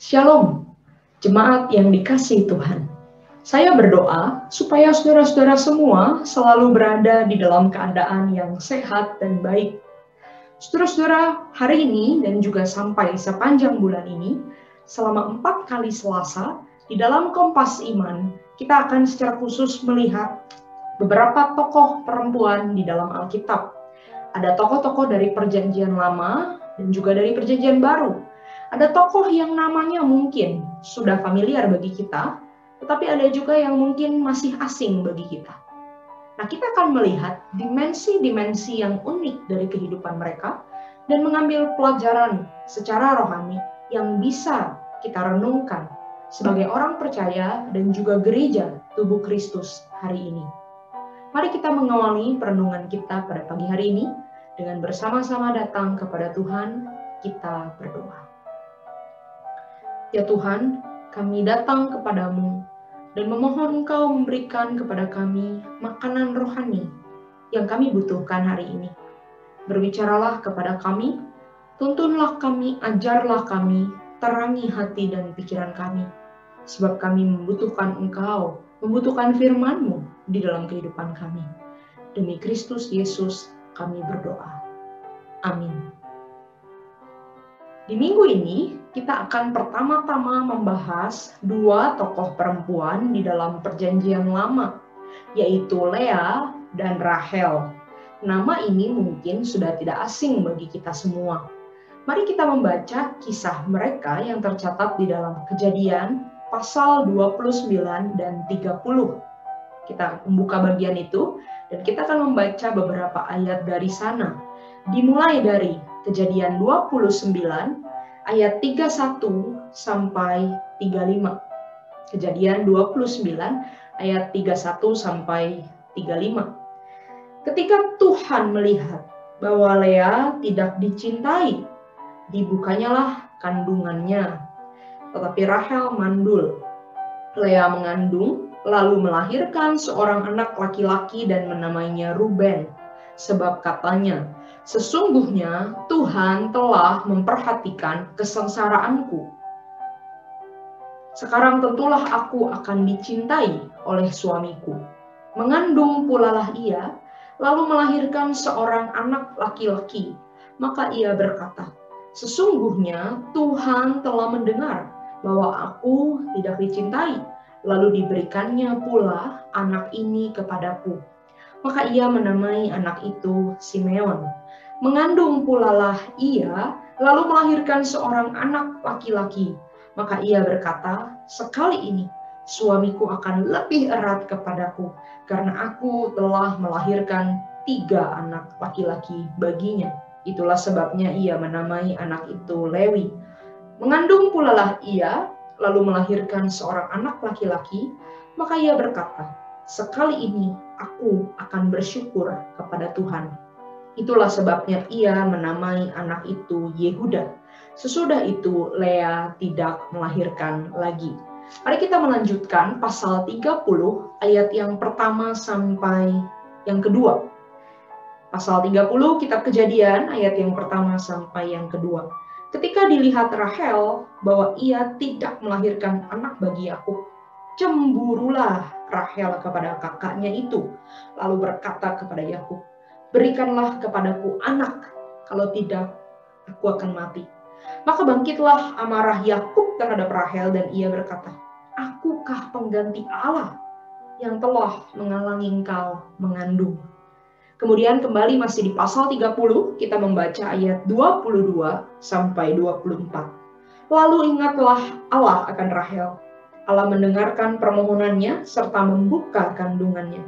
Shalom, jemaat yang dikasihi Tuhan. Saya berdoa supaya saudara-saudara semua selalu berada di dalam keadaan yang sehat dan baik. Saudara-saudara, hari ini dan juga sampai sepanjang bulan ini, selama 4 kali Selasa, di dalam Kompas Iman, kita akan secara khusus melihat beberapa tokoh perempuan di dalam Alkitab. Ada tokoh-tokoh dari Perjanjian Lama dan juga dari Perjanjian Baru. Ada tokoh yang namanya mungkin sudah familiar bagi kita, tetapi ada juga yang mungkin masih asing bagi kita. Nah, kita akan melihat dimensi-dimensi yang unik dari kehidupan mereka dan mengambil pelajaran secara rohani yang bisa kita renungkan sebagai orang percaya dan juga gereja tubuh Kristus hari ini. Mari kita mengawali perenungan kita pada pagi hari ini dengan bersama-sama datang kepada Tuhan, kita berdoa. Ya Tuhan, kami datang kepadamu dan memohon Engkau memberikan kepada kami makanan rohani yang kami butuhkan hari ini. Berbicaralah kepada kami, tuntunlah kami, ajarlah kami, terangi hati dan pikiran kami. Sebab kami membutuhkan Engkau, membutuhkan firman-Mu di dalam kehidupan kami. Demi Kristus Yesus kami berdoa. Amin. Di minggu ini, kita akan pertama-tama membahas 2 tokoh perempuan di dalam Perjanjian Lama, yaitu Lea dan Rahel. Nama ini mungkin sudah tidak asing bagi kita semua. Mari kita membaca kisah mereka yang tercatat di dalam Kejadian pasal 29 dan 30. Kita membuka bagian itu dan kita akan membaca beberapa ayat dari sana. Dimulai dari Kejadian 29 ayat 31 sampai 35. Kejadian 29 ayat 31 sampai 35. Ketika Tuhan melihat bahwa Lea tidak dicintai, dibukanyalah kandungannya. Tetapi Rahel mandul. Lea mengandung lalu melahirkan seorang anak laki-laki dan menamainya Ruben. Sebab katanya, sesungguhnya Tuhan telah memperhatikan kesengsaraanku. Sekarang tentulah aku akan dicintai oleh suamiku. Mengandung pulalah ia, lalu melahirkan seorang anak laki-laki. Maka ia berkata, sesungguhnya Tuhan telah mendengar bahwa aku tidak dicintai, lalu diberikannya pula anak ini kepadaku. Maka ia menamai anak itu Simeon. Mengandung pulalah ia, lalu melahirkan seorang anak laki-laki. Maka ia berkata, sekali ini suamiku akan lebih erat kepadaku, karena aku telah melahirkan 3 anak laki-laki baginya. Itulah sebabnya ia menamai anak itu Lewi. Mengandung pulalah ia, lalu melahirkan seorang anak laki-laki. Maka ia berkata, sekali ini aku akan bersyukur kepada Tuhan. Itulah sebabnya ia menamai anak itu Yehuda. Sesudah itu Lea tidak melahirkan lagi. Mari kita melanjutkan pasal 30 ayat yang pertama sampai yang kedua. Pasal 30 kitab Kejadian ayat yang pertama sampai yang kedua. Ketika dilihat Rahel bahwa ia tidak melahirkan anak bagi Yakub, cemburulah Rahel kepada kakaknya itu, lalu berkata kepada Yakub, berikanlah kepadaku anak, kalau tidak aku akan mati. Maka bangkitlah amarah Yakub terhadap Rahel dan ia berkata, akukah pengganti Allah yang telah menghalangi engkau mengandung? Kemudian kembali masih di pasal 30, kita membaca ayat 22 sampai 24. Lalu ingatlah Allah akan Rahel. Allah mendengarkan permohonannya serta membuka kandungannya.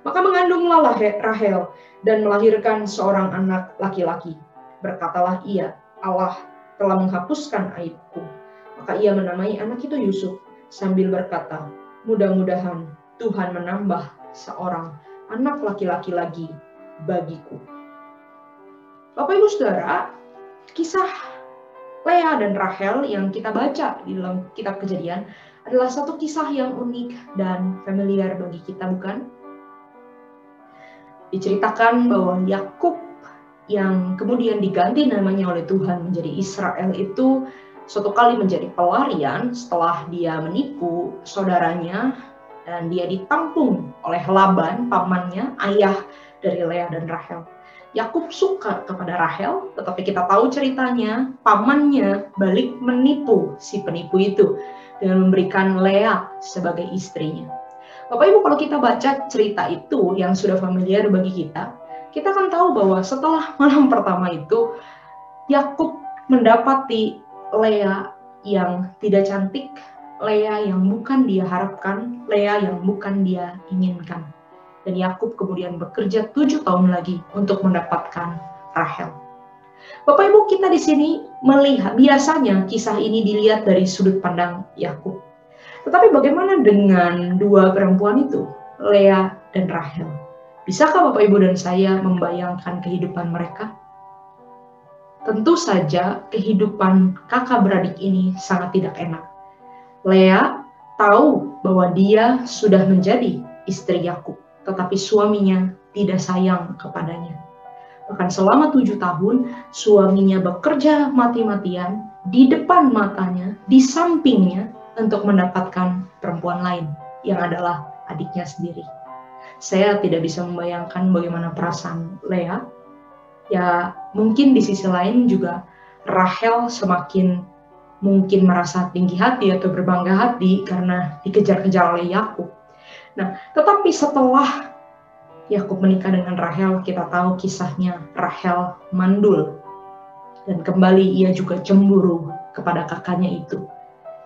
Maka mengandunglah Rahel dan melahirkan seorang anak laki-laki. Berkatalah ia, Allah telah menghapuskan aibku. Maka ia menamai anak itu Yusuf sambil berkata, mudah-mudahan Tuhan menambah seorang anak laki-laki lagi bagiku. Bapak Ibu Saudara, kisah Lea dan Rahel yang kita baca di dalam kitab Kejadian adalah satu kisah yang unik dan familiar bagi kita, bukan? Diceritakan bahwa Yakub yang kemudian diganti namanya oleh Tuhan menjadi Israel itu suatu kali menjadi pelarian setelah dia menipu saudaranya dan dia ditampung oleh Laban, pamannya, ayah dari Lea dan Rahel. Yakub suka kepada Rahel, tetapi kita tahu ceritanya, pamannya balik menipu si penipu itu dengan memberikan Lea sebagai istrinya. Bapak Ibu, kalau kita baca cerita itu yang sudah familiar bagi kita akan tahu bahwa setelah malam pertama itu, Yakub mendapati Lea yang tidak cantik, Lea yang bukan dia harapkan, Lea yang bukan dia inginkan. Dan Yakub kemudian bekerja 7 tahun lagi untuk mendapatkan Rahel. Bapak Ibu, kita di sini melihat, biasanya kisah ini dilihat dari sudut pandang Yakub. Tetapi bagaimana dengan dua perempuan itu, Lea dan Rahel? Bisakah Bapak Ibu dan saya membayangkan kehidupan mereka? Tentu saja kehidupan kakak beradik ini sangat tidak enak. Lea tahu bahwa dia sudah menjadi istri Yakub, tetapi suaminya tidak sayang kepadanya. Bahkan selama 7 tahun, suaminya bekerja mati-matian di depan matanya, di sampingnya, untuk mendapatkan perempuan lain, yang adalah adiknya sendiri. Saya tidak bisa membayangkan bagaimana perasaan Lea. Ya, mungkin di sisi lain juga Rahel semakin mungkin merasa tinggi hati atau berbangga hati karena dikejar-kejar oleh Yakub. Nah, tetapi setelah Yakub menikah dengan Rahel, kita tahu kisahnya Rahel mandul. Dan kembali ia juga cemburu kepada kakaknya itu.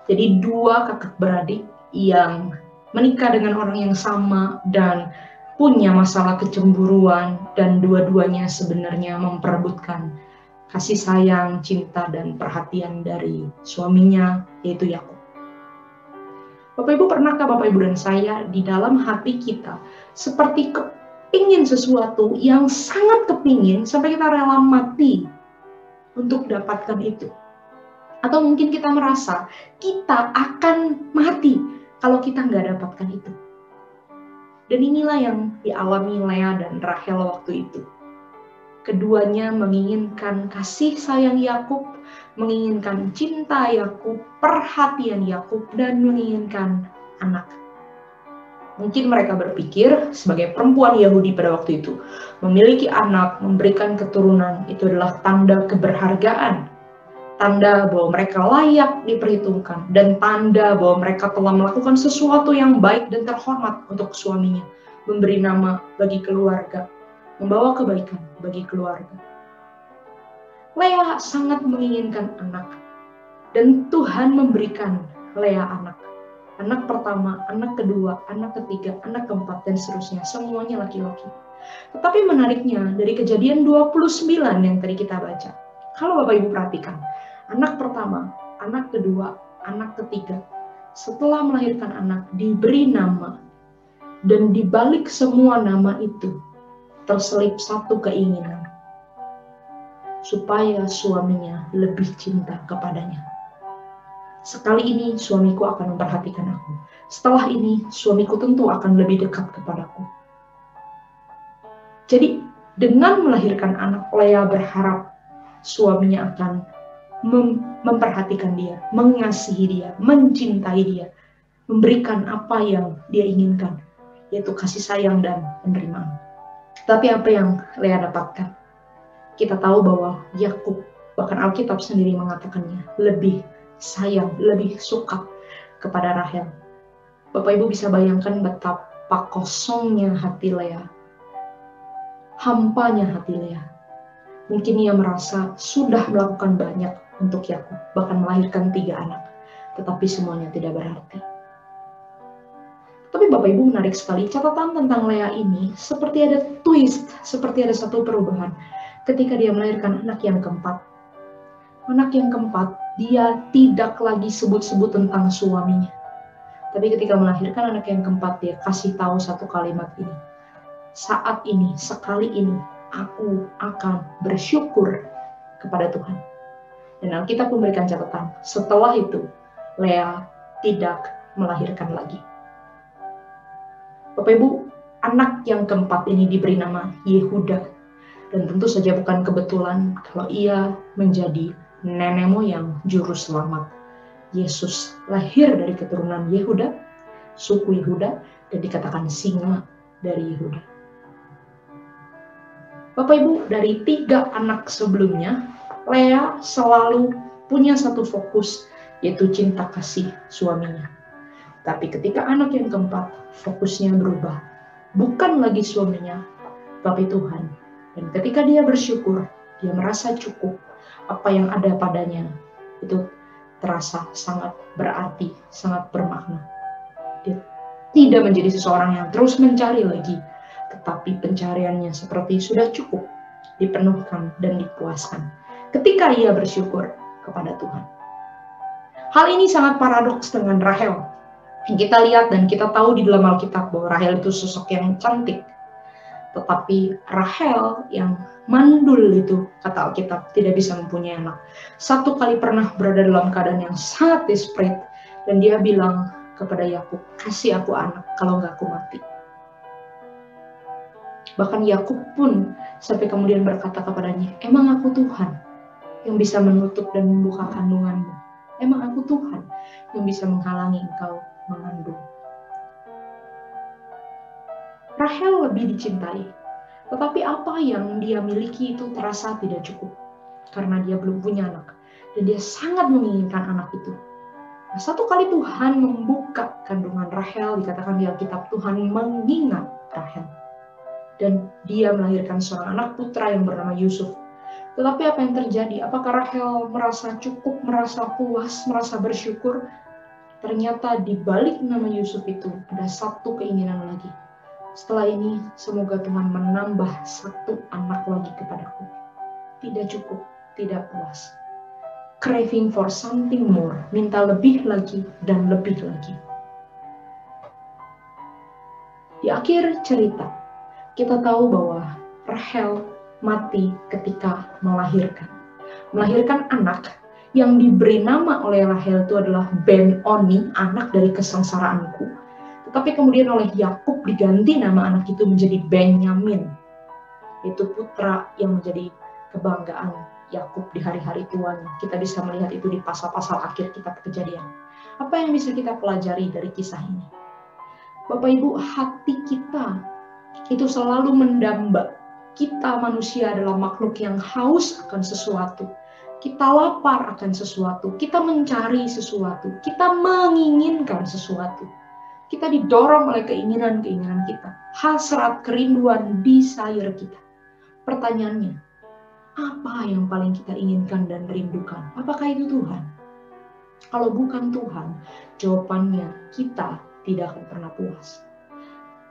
Jadi dua kakak beradik yang menikah dengan orang yang sama dan punya masalah kecemburuan, dan dua-duanya sebenarnya memperebutkan kasih sayang, cinta, dan perhatian dari suaminya, yaitu Yakub. Bapak Ibu, pernahkah Bapak Ibu dan saya di dalam hati kita seperti kepingin sesuatu yang sangat kepingin sampai kita rela mati untuk dapatkan itu? Atau mungkin kita merasa kita akan mati kalau kita nggak dapatkan itu. Dan inilah yang dialami Lea dan Rahel waktu itu. Keduanya menginginkan kasih sayang Yakub, menginginkan cinta Yakub, perhatian Yakub, dan menginginkan anak. Mungkin mereka berpikir sebagai perempuan Yahudi pada waktu itu, memiliki anak, memberikan keturunan, itu adalah tanda keberhargaan. Tanda bahwa mereka layak diperhitungkan, dan tanda bahwa mereka telah melakukan sesuatu yang baik dan terhormat untuk suaminya, memberi nama bagi keluarga, membawa kebaikan bagi keluarga. Lea sangat menginginkan anak, dan Tuhan memberikan Lea anak. Anak pertama, anak kedua, anak ketiga, anak keempat, dan seterusnya, semuanya laki-laki. Tetapi menariknya, dari Kejadian 29 yang tadi kita baca, kalau Bapak Ibu perhatikan, anak pertama, anak kedua, anak ketiga, setelah melahirkan anak, diberi nama. Dan di balik semua nama itu, terselip satu keinginan. Supaya suaminya lebih cinta kepadanya. Sekali ini suamiku akan memperhatikan aku. Setelah ini suamiku tentu akan lebih dekat kepadaku. Jadi dengan melahirkan anak, Lea berharap suaminya akan memperhatikan dia, mengasihi dia, mencintai dia, memberikan apa yang dia inginkan, yaitu kasih sayang dan penerimaan. Tapi apa yang Lea dapatkan? Kita tahu bahwa Yakub, bahkan Alkitab sendiri mengatakannya, lebih sayang, lebih suka kepada Rahel. Bapak Ibu bisa bayangkan betapa kosongnya hati Lea, hampanya hati Lea. Mungkin ia merasa sudah melakukan banyak untuk Yakub, bahkan melahirkan 3 anak, tetapi semuanya tidak berarti. Tapi Bapak Ibu, menarik sekali catatan tentang Lea ini, seperti ada twist, seperti ada satu perubahan ketika dia melahirkan anak yang keempat. Anak yang keempat, dia tidak lagi sebut-sebut tentang suaminya. Tapi ketika melahirkan anak yang keempat, dia kasih tahu satu kalimat ini. Saat ini, sekali ini, aku akan bersyukur kepada Tuhan. Dan Alkitab memberikan catatan, setelah itu Lea tidak melahirkan lagi. Bapak Ibu, anak yang keempat ini diberi nama Yehuda. Dan tentu saja bukan kebetulan kalau ia menjadi nenek moyang juru selamat. Yesus lahir dari keturunan Yehuda, suku Yehuda, dan dikatakan singa dari Yehuda. Bapak Ibu, dari 3 anak sebelumnya, Lea selalu punya satu fokus, yaitu cinta kasih suaminya. Tapi ketika anak yang keempat, fokusnya berubah. Bukan lagi suaminya, tapi Tuhan. Dan ketika dia bersyukur, dia merasa cukup. Apa yang ada padanya, itu terasa sangat berarti, sangat bermakna. Dia tidak menjadi seseorang yang terus mencari lagi, tetapi pencariannya seperti sudah cukup, dipenuhkan dan dipuaskan ketika ia bersyukur kepada Tuhan. Hal ini sangat paradoks dengan Rahel. Yang kita lihat dan kita tahu di dalam Alkitab bahwa Rahel itu sosok yang cantik. Tetapi Rahel yang mandul itu, kata Alkitab, tidak bisa mempunyai anak. Satu kali pernah berada dalam keadaan yang sangat desperate, dan dia bilang kepada Yakub, kasih aku anak, kalau enggak aku mati. Bahkan Yakub pun sampai kemudian berkata kepadanya, emang aku Tuhan yang bisa menutup dan membuka kandunganmu? Emang aku Tuhan yang bisa menghalangi engkau mengandung? Rahel lebih dicintai, tetapi apa yang dia miliki itu terasa tidak cukup, karena dia belum punya anak, dan dia sangat menginginkan anak itu. Nah, satu kali Tuhan membuka kandungan Rahel, dikatakan di Alkitab Tuhan mengingat Rahel, dan dia melahirkan seorang anak putra yang bernama Yusuf. Tetapi apa yang terjadi? Apakah Rahel merasa cukup, merasa puas, merasa bersyukur? Ternyata di balik nama Yusuf itu ada satu keinginan lagi. Setelah ini, semoga Tuhan menambah satu anak lagi kepadaku. Tidak cukup, tidak puas. Craving for something more, minta lebih lagi dan lebih lagi. Di akhir cerita, kita tahu bahwa Rahel mati ketika melahirkan. Melahirkan anak yang diberi nama oleh Rahel itu adalah Ben-Oni, anak dari kesengsaraanku. Tetapi kemudian oleh Yakub diganti nama anak itu menjadi Benyamin. Itu putra yang menjadi kebanggaan Yakub di hari-hari tuanya. Kita bisa melihat itu di pasal-pasal akhir kitab Kejadian. Apa yang bisa kita pelajari dari kisah ini? Bapak Ibu, hati kita itu selalu mendamba. Kita manusia adalah makhluk yang haus akan sesuatu. Kita lapar akan sesuatu. Kita mencari sesuatu. Kita menginginkan sesuatu. Kita didorong oleh keinginan-keinginan kita. Hasrat, kerinduan, desire kita. Pertanyaannya, apa yang paling kita inginkan dan rindukan? Apakah itu Tuhan? Kalau bukan Tuhan, jawabannya kita tidak akan pernah puas.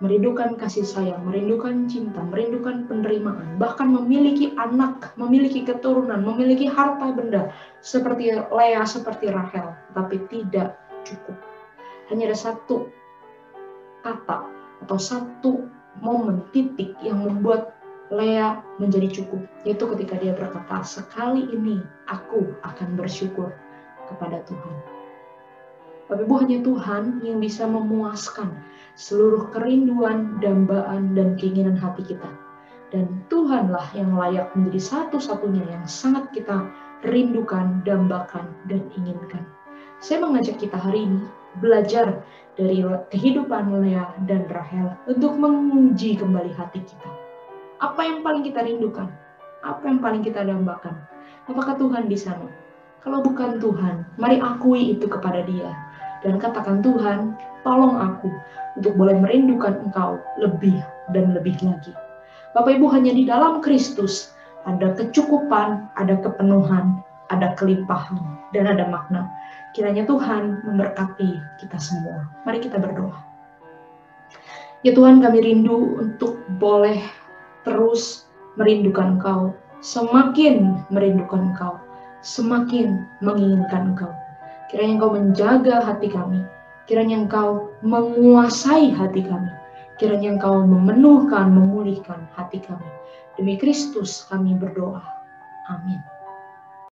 Merindukan kasih sayang, merindukan cinta, merindukan penerimaan, bahkan memiliki anak, memiliki keturunan, memiliki harta benda seperti Lea, seperti Rahel, tapi tidak cukup. Hanya ada satu kata atau satu momen titik yang membuat Lea menjadi cukup, yaitu ketika dia berkata, sekali ini aku akan bersyukur kepada Tuhan. Tapi hanya Tuhan yang bisa memuaskan seluruh kerinduan, dambaan, dan keinginan hati kita. Dan Tuhanlah yang layak menjadi satu-satunya yang sangat kita rindukan, dambakan, dan inginkan. Saya mengajak kita hari ini belajar dari kehidupan Lea dan Rahel untuk menguji kembali hati kita. Apa yang paling kita rindukan? Apa yang paling kita dambakan? Apakah Tuhan di sana? Kalau bukan Tuhan, mari akui itu kepada Dia. Dan katakan, Tuhan, tolong aku untuk boleh merindukan Engkau lebih dan lebih lagi. Bapak Ibu, hanya di dalam Kristus ada kecukupan, ada kepenuhan, ada kelimpahan, dan ada makna. Kiranya Tuhan memberkati kita semua. Mari kita berdoa. Ya Tuhan, kami rindu untuk boleh terus merindukan Engkau, semakin merindukan Engkau, semakin menginginkan Engkau. Kiranya Engkau menjaga hati kami, kiranya Engkau menguasai hati kami, kiranya Engkau memenuhkan, memulihkan hati kami. Demi Kristus kami berdoa. Amin.